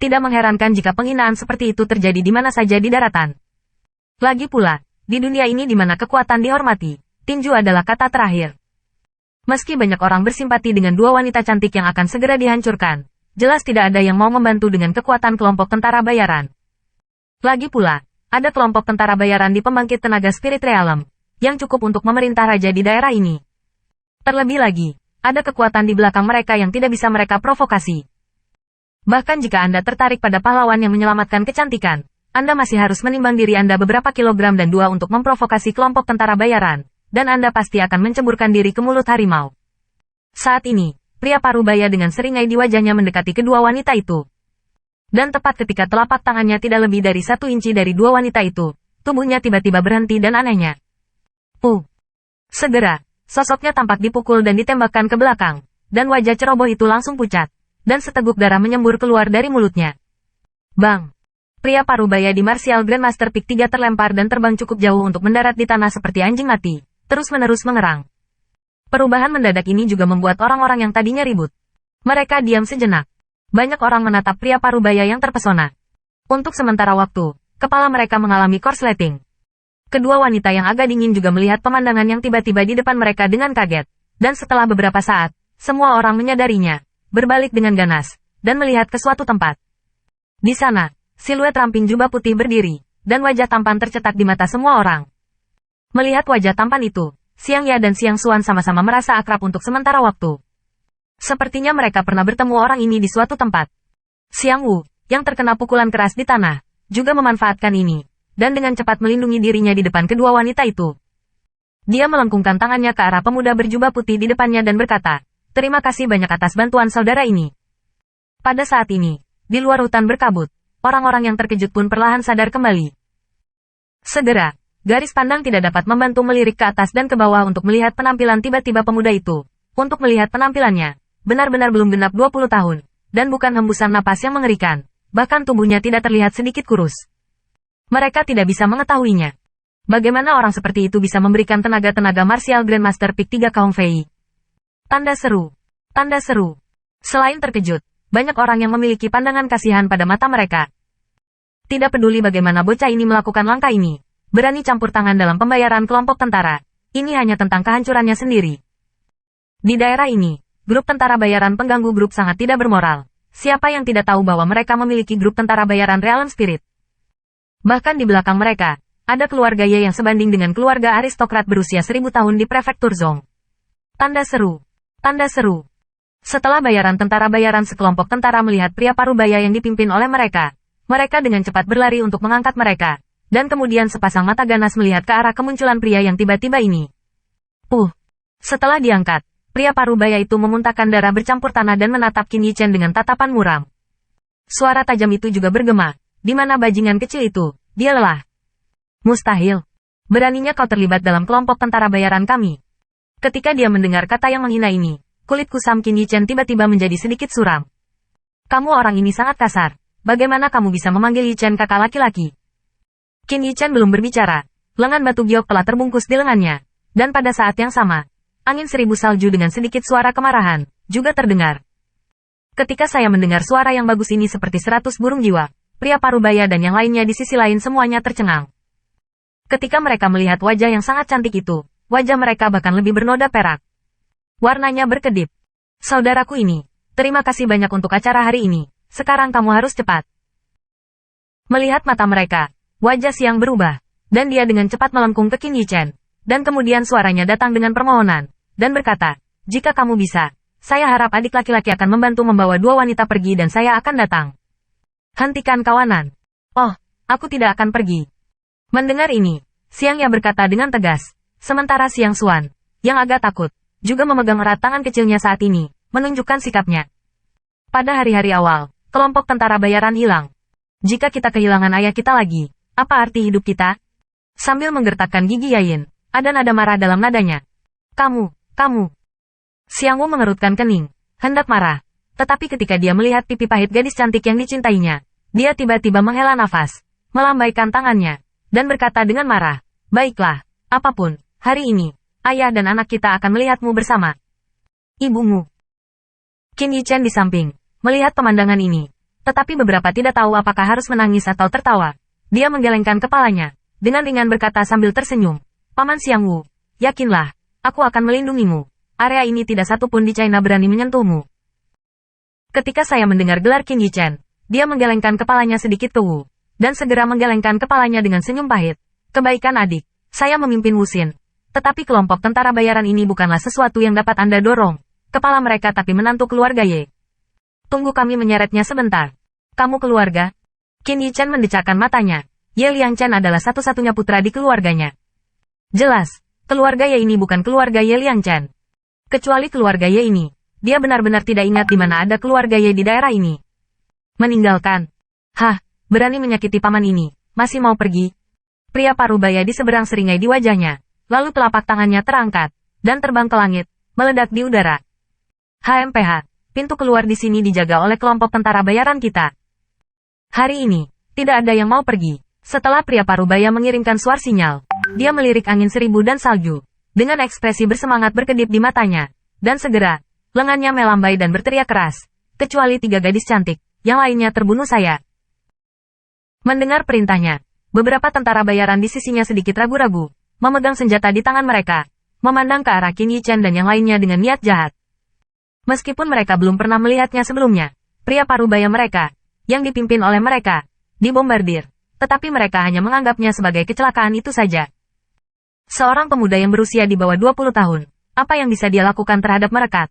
Tidak mengherankan jika penghinaan seperti itu terjadi di mana saja di daratan. Lagi pula, di dunia ini di mana kekuatan dihormati, tinju adalah kata terakhir. Meski banyak orang bersimpati dengan dua wanita cantik yang akan segera dihancurkan, jelas tidak ada yang mau membantu dengan kekuatan kelompok tentara bayaran. Lagi pula, ada kelompok tentara bayaran di pembangkit tenaga spirit realm, yang cukup untuk memerintah raja di daerah ini. Terlebih lagi, ada kekuatan di belakang mereka yang tidak bisa mereka provokasi. Bahkan jika Anda tertarik pada pahlawan yang menyelamatkan kecantikan, Anda masih harus menimbang diri Anda beberapa kilogram dan dua untuk memprovokasi kelompok tentara bayaran, dan Anda pasti akan menceburkan diri ke mulut harimau. Saat ini, pria parubaya dengan seringai di wajahnya mendekati kedua wanita itu. Dan tepat ketika telapak tangannya tidak lebih dari 1 inci dari dua wanita itu, tubuhnya tiba-tiba berhenti dan anehnya. Segera, sosoknya tampak dipukul dan ditembakkan ke belakang, dan wajah ceroboh itu langsung pucat, dan seteguk darah menyembur keluar dari mulutnya. Bang! Pria parubaya di Martial Grandmaster Peak 3 terlempar dan terbang cukup jauh untuk mendarat di tanah seperti anjing mati, terus-menerus mengerang. Perubahan mendadak ini juga membuat orang-orang yang tadinya ribut. Mereka diam sejenak. Banyak orang menatap pria parubaya yang terpesona. Untuk sementara waktu, kepala mereka mengalami korsleting. Kedua wanita yang agak dingin juga melihat pemandangan yang tiba-tiba di depan mereka dengan kaget. Dan setelah beberapa saat, semua orang menyadarinya, berbalik dengan ganas, dan melihat ke suatu tempat. Di sana, siluet ramping jubah putih berdiri, dan wajah tampan tercetak di mata semua orang. Melihat wajah tampan itu, Xiang Ya dan Xiang Xuan sama-sama merasa akrab untuk sementara waktu. Sepertinya mereka pernah bertemu orang ini di suatu tempat. Xiang Wu, yang terkena pukulan keras di tanah, juga memanfaatkan ini, dan dengan cepat melindungi dirinya di depan kedua wanita itu. Dia melengkungkan tangannya ke arah pemuda berjubah putih di depannya dan berkata, "Terima kasih banyak atas bantuan saudara ini." Pada saat ini, di luar hutan berkabut, orang-orang yang terkejut pun perlahan sadar kembali. Segera, garis pandang tidak dapat membantu melirik ke atas dan ke bawah untuk melihat penampilan tiba-tiba pemuda itu. Untuk melihat penampilannya, benar-benar belum genap 20 tahun, dan bukan hembusan napas yang mengerikan, bahkan tubuhnya tidak terlihat sedikit kurus. Mereka tidak bisa mengetahuinya. Bagaimana orang seperti itu bisa memberikan tenaga-tenaga Martial Grandmaster Peak 3 Kong Fei? Tanda seru. Tanda seru. Selain terkejut, banyak orang yang memiliki pandangan kasihan pada mata mereka. Tidak peduli bagaimana bocah ini melakukan langkah ini, berani campur tangan dalam pembayaran kelompok tentara, ini hanya tentang kehancurannya sendiri. Di daerah ini, grup tentara bayaran pengganggu grup sangat tidak bermoral. Siapa yang tidak tahu bahwa mereka memiliki grup tentara bayaran Realm Spirit? Bahkan di belakang mereka, ada keluarga Ye yang sebanding dengan keluarga aristokrat berusia 1000 tahun di prefektur Zhong. Tanda seru. Tanda seru. Setelah bayaran tentara bayaran sekelompok tentara melihat pria parubaya yang dipimpin oleh mereka, mereka dengan cepat berlari untuk mengangkat mereka, dan kemudian sepasang mata ganas melihat ke arah kemunculan pria yang tiba-tiba ini. Setelah diangkat, pria parubaya itu memuntahkan darah bercampur tanah dan menatap Qin Yichen dengan tatapan muram. Suara tajam itu juga bergema, di mana bajingan kecil itu, dia lelah. Mustahil. Beraninya kau terlibat dalam kelompok tentara bayaran kami. Ketika dia mendengar kata yang menghina ini, kulit kusam Qin Yichen tiba-tiba menjadi sedikit suram. Kamu orang ini sangat kasar. Bagaimana kamu bisa memanggil Yichen kakak laki-laki? Qin Yichen belum berbicara. Lengan batu giok telah terbungkus di lengannya. Dan pada saat yang sama, angin 1000 salju dengan sedikit suara kemarahan, juga terdengar. Ketika saya mendengar suara yang bagus ini seperti 100 burung jiwa, pria parubaya dan yang lainnya di sisi lain semuanya tercengang. Ketika mereka melihat wajah yang sangat cantik itu, wajah mereka bahkan lebih bernoda perak. Warnanya berkedip. Saudaraku ini, terima kasih banyak untuk acara hari ini. Sekarang kamu harus cepat. Melihat mata mereka, wajah Xiang berubah, dan dia dengan cepat melengkung ke Qin Yichen. Dan kemudian suaranya datang dengan permohonan, dan berkata, jika kamu bisa, saya harap adik laki-laki akan membantu membawa dua wanita pergi dan saya akan datang. Hentikan kawanan. Oh, aku tidak akan pergi. Mendengar ini, Xiang Ya berkata dengan tegas, sementara Xiang Xuan, yang agak takut, juga memegang erat tangan kecilnya saat ini, menunjukkan sikapnya. Pada hari-hari awal, kelompok tentara bayaran hilang. Jika kita kehilangan ayah kita lagi, apa arti hidup kita? Sambil menggertakkan gigi Yayin, ada nada marah dalam nadanya. Kamu. Xiang Wu mengerutkan kening, hendak marah. Tetapi ketika dia melihat pipi pahit gadis cantik yang dicintainya, dia tiba-tiba menghela nafas, melambaikan tangannya, dan berkata dengan marah, baiklah, apapun, hari ini, ayah dan anak kita akan melihatmu bersama ibumu. Qin Yichen di samping, melihat pemandangan ini, Tetapi beberapa tidak tahu apakah harus menangis atau tertawa. Dia menggelengkan kepalanya, dengan ringan berkata sambil tersenyum. Paman Xiang Wu, yakinlah, aku akan melindungimu. Area ini tidak satupun di China berani menyentuhmu. Ketika saya mendengar gelar Qin Yichen, dia menggelengkan kepalanya sedikit ke Wu, dan segera menggelengkan kepalanya dengan senyum pahit. Kebaikan adik, saya memimpin Wuxin. Tetapi kelompok tentara bayaran ini bukanlah sesuatu yang dapat Anda dorong. Kepala mereka tapi menantu keluarga Ye. Tunggu kami menyeretnya sebentar. Kamu keluarga? Qin Yichen mendecakkan matanya. Ye Liangchen adalah satu-satunya putra di keluarganya. Jelas, keluarga Ye ini bukan keluarga Ye Liangchen. Kecuali keluarga Ye ini, dia benar-benar tidak ingat di mana ada keluarga Ye di daerah ini. Meninggalkan. Hah, berani menyakiti paman ini, masih mau pergi? Pria parubaya di seberang seringai di wajahnya, lalu telapak tangannya terangkat, dan terbang ke langit, meledak di udara. HMPH. Pintu keluar di sini dijaga oleh kelompok tentara bayaran kita. Hari ini, tidak ada yang mau pergi. Setelah pria parubaya mengirimkan suar sinyal, dia melirik angin seribu dan salju. Dengan ekspresi bersemangat berkedip di matanya. Dan segera, lengannya melambai dan berteriak keras. Kecuali 3 gadis cantik, yang lainnya terbunuh saya. Mendengar perintahnya, beberapa tentara bayaran di sisinya sedikit ragu-ragu, memegang senjata di tangan mereka, memandang ke arah Qin Yichen dan yang lainnya dengan niat jahat. Meskipun mereka belum pernah melihatnya sebelumnya, pria parubaya mereka, yang dipimpin oleh mereka, dibombardir, tetapi mereka hanya menganggapnya sebagai kecelakaan itu saja. Seorang pemuda yang berusia di bawah 20 tahun, apa yang bisa dia lakukan terhadap mereka?